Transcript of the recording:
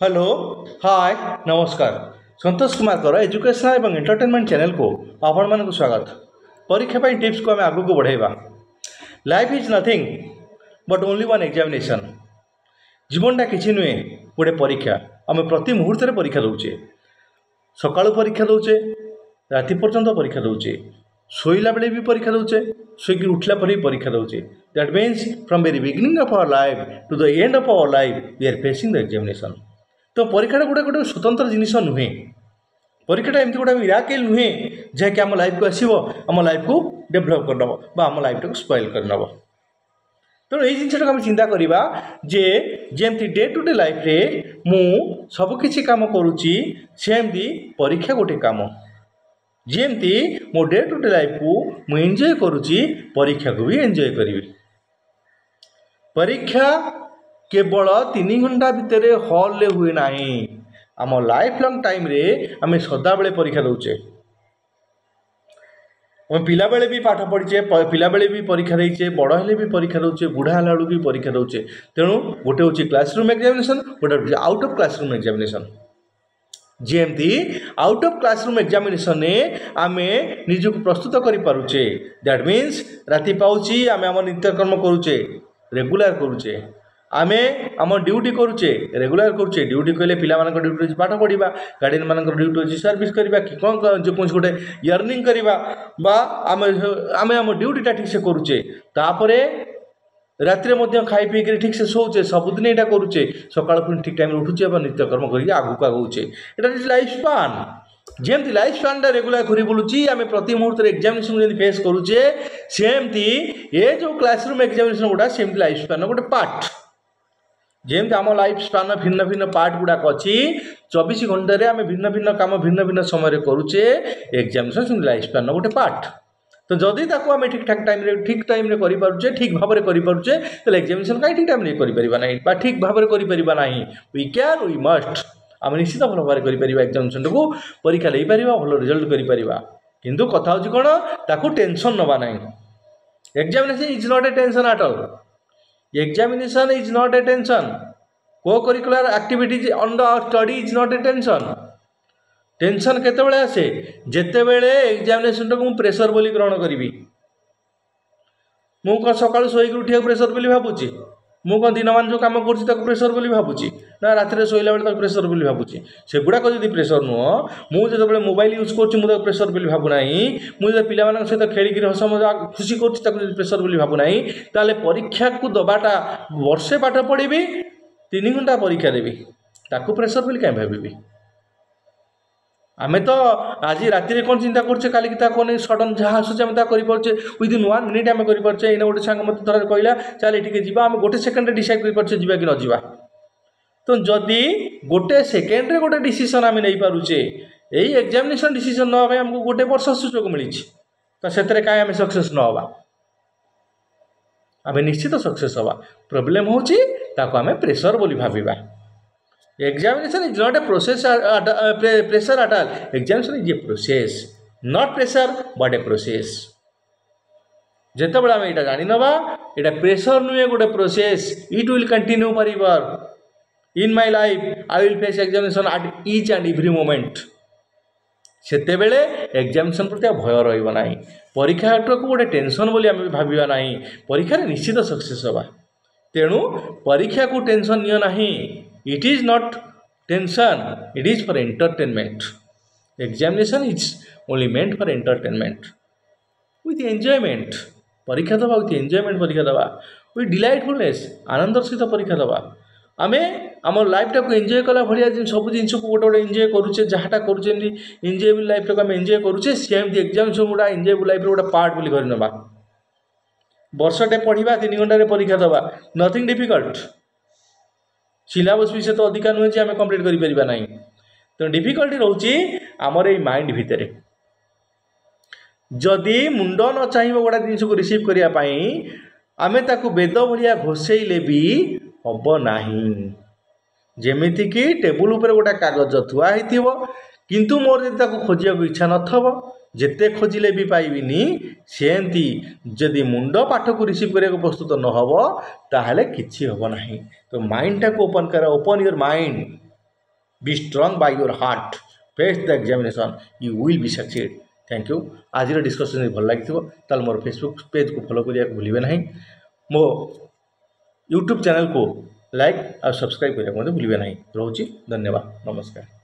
Hello hi नमस्कार Santosh Kumar educational एवं entertainment channel को आपण मानक स्वागत। परीक्षा पर टिप्स को आम आगू को बढ़ेगा। Life is nothing but only one examination. जीवनटा किसी नुहे गोटे परीक्षा। आम प्रति मुहूर्त परीक्षा दौचे, सकाळु परीक्षा दौचे, राति पर्यंत परीक्षा दौचे, शोला बेले भी परीक्षा दौचे, शोक उठला पर भी परीक्षा दौचे। That means from very beginning of our life to the end of our life we are facing the examination. तो परीक्षा गोटे गोटे स्वतंत्र जिनिस नुहे। परीक्षा एमती गोटे मिराकल नुहे जहाँकि आम लाइफ को आसो, आम लाइफ को डेभलप करनब आम लाइफ को स्पॉइल करनब। तेणु यही जिनटा आम चिंता करवा जे जमी डे टू डे लाइफ रे मु सबकि कम करुच्ची सेमती परीक्षा गोटे कम। जमी मो डे टू डे लाइफ को मुझे एंजॉय करुच्ची परीक्षा को भी एंजॉय करी। परीक्षा केवल 3 घंटा भितर हॉल ले हुए ना। आम लाइफ लंग टाइम रे आम सदा बेले परीक्षा दौचे। आम पिला बेले भी पाठ पढ़ीचे, पिला बेले भी परीक्षा देचे, बड़ हेले भी परीक्षा दौचे, बुढ़ा हला भी परीक्षा दौचे। तेणु गोटे हूँ क्लासरूम एग्जामिनेशन, गोटे आउट ऑफ क्लासरूम एग्जामिनेशन। जमी आउट ऑफ क्लासरूम एग्जामिनेशन आम निजक प्रस्तुत करें। दैट मीन्स राति पाँच आम आम नित्यकर्म करुचे, रेगुलर करुचे, आमे आम ड्यूटी करुचे, रेगुलर करुचे। ड्यूटी कहले पिला ड्यूटी पाठ पढ़ा, गार्डियन मान ड्यूटी अच्छी सर्विस करवा कि कौन जो कौन गोटे अर्निंग करवा बा आम आम ड्यूटीटा ठीक से करुचे। तापर राति खाई पीक ठीक से शोचे, सबुदिन यहाँ करुचे। सकाल पुणी ठीक टाइम उठुचे, नित्यकर्म करके आगू आगुचे। यहाँ लाइफ स्पान। जमी लाइफ स्पान रेगुलर घूरी बुलूची आम प्रति मुहूर्त एग्जामिनेशन जब फेस करुचे सेमती ये जो क्लासरूम एग्जामिनेशन गुड़ा सेमती लाइफ स्पान गोटे पार्ट। जमी आम लाइफ स्पान भिन्न भिन्न पार्ट गुड़ाक अच्छी 24 घंटे आम भिन्न भिन्न काम भिन्न भिन्न समय करुचे। एग्जामिनेशन लाइफ स्पान गोटे पार्ट। तो जदि आम ठीक ठाक टाइम करें, ठीक भाव में करें, तो एग्जामिनेशन कहीं ठीक टाइम करें ठीक भाव में करें। वी कैन वी मस्ट आम निश्चित भल भाव में एग्जामिनेशन को परीक्षा दे पार, भल रिजल्ट कर। किंतु कथा हूँ कौन ताकू टेंशन नवा ना। Examination is not a tension at all. Examination is not a tension. Co-curricular activities on the study is not a tension. Tension केतेबेले आसे जेतेबेले एग्जामिनेशन को प्रेशर बोली ग्रहण करी। मु सकाळु सोईक उठिया प्रेशर बोली भाबुची, मु दिन मान जो कम कर प्रेशर बोली भाबुची ना राति शोला बेले प्रेशर बोली भाबुची। सेगुड़ाक जब प्रेशर नुह मुझे मोबाइल यूज कर प्रेशर बोली भावुना। मुझे पिला सहित खेलिक हस मजा खुशी कर प्रेशर बोली भावुना। ताले परीक्षा को दबाटा वर्षे पाठ पढ़ी 3 घंटा परीक्षा देवी ताकू प्रेशर बोली कहीं भावी। आम तो आज राति कौन चिंता करछे काली कौन सडन जहाँ आसूचे आम करें विदिन 1 मिनिट आम करें। इना गोटे सांग मत धर कहला चल ये जी आम गोटे सेकेंड डिसाइड कर जी कि न जा। तो जदि गोटे सेकेंड रे गोटे डिसीजन आम नहीं पारुचे, यही एग्जामिनेशन डिसीजन नापे आमको गोटे वर्ष सुजोग मिली तो से कहीं सक्सेस नवा। आम निश्चित सक्सेस हवा। प्रोब्लेम हूँ आम प्रेशर बोली भाविबा। Examination is not a process, pressure at all. Examination is a process, not pressure but a process. जिते बड़ा में इटा जानी नवा इटा प्रेशर नुए गोटे process. It will continue forever in my life. I will face examination at each and every moment. सेते बेले एग्जामिनेशन प्रति भय रहिबो नाही। परीक्षा को गोटे टेंशन बोली आम भाबिबा नाही। परीक्षा रे निश्चित सक्सेस होबा। तेणु परीक्षा को टेंशन नियो नाही। It is not tension, it is for entertainment. Examination is only meant for entertainment. With enjoyment, परीक्षा दबा with enjoyment परीक्षा दबा, with delightfulness, आनंदर सहित परीक्षा दबा। आमे आम लाइफ टाक एंजॉय कला भाया सब जिन को गोटे गोटे एंजॉय करुचे, जहाँटा करुचे एंजॉयबल लाइफ टाक आम एंजॉय करुचे सेमती एग्जामिनेशन गुड़ा एंजॉयबल लाइफ गोटे पार्ट बोली कर नबा। वर्षटे पढ़ा 3 घंटे परीक्षा दबा, नथिंग डिफिकल्ट। सिलेबस विषय तो अधिका नुहे आम कम्प्लीट करें ना। तो डिफिकल्टी रोचे आमर ये माइंड भितर। जदि मुंड न चाहिए गोटा जिन को रिसीव करने आम ताकू बेद भाया घोषेले भी हम ना। जमीक टेबुल उपर गोटा कागज थुआ किंतु मोर जब खोजा इच्छा नथब जिते खोजिले भी पाइबिनी सेमती जदि मुंड पाठ को रिसीव करने को प्रस्तुत न हो ताहले किछि होबो नाही। तो माइंड टाक ओपन कर, open your mind be strong by your heart, face the examination, you will be succeed. Thank you. आज डिस्कसन भल लगी ताल मोर फेसबुक पेज को फॉलो करिया भूलिबे नहीं, मो यूट्यूब चैनल को लाइक और सब्सक्राइब करिया भूलिबे नहीं। रोची, धन्यवाद, नमस्कार।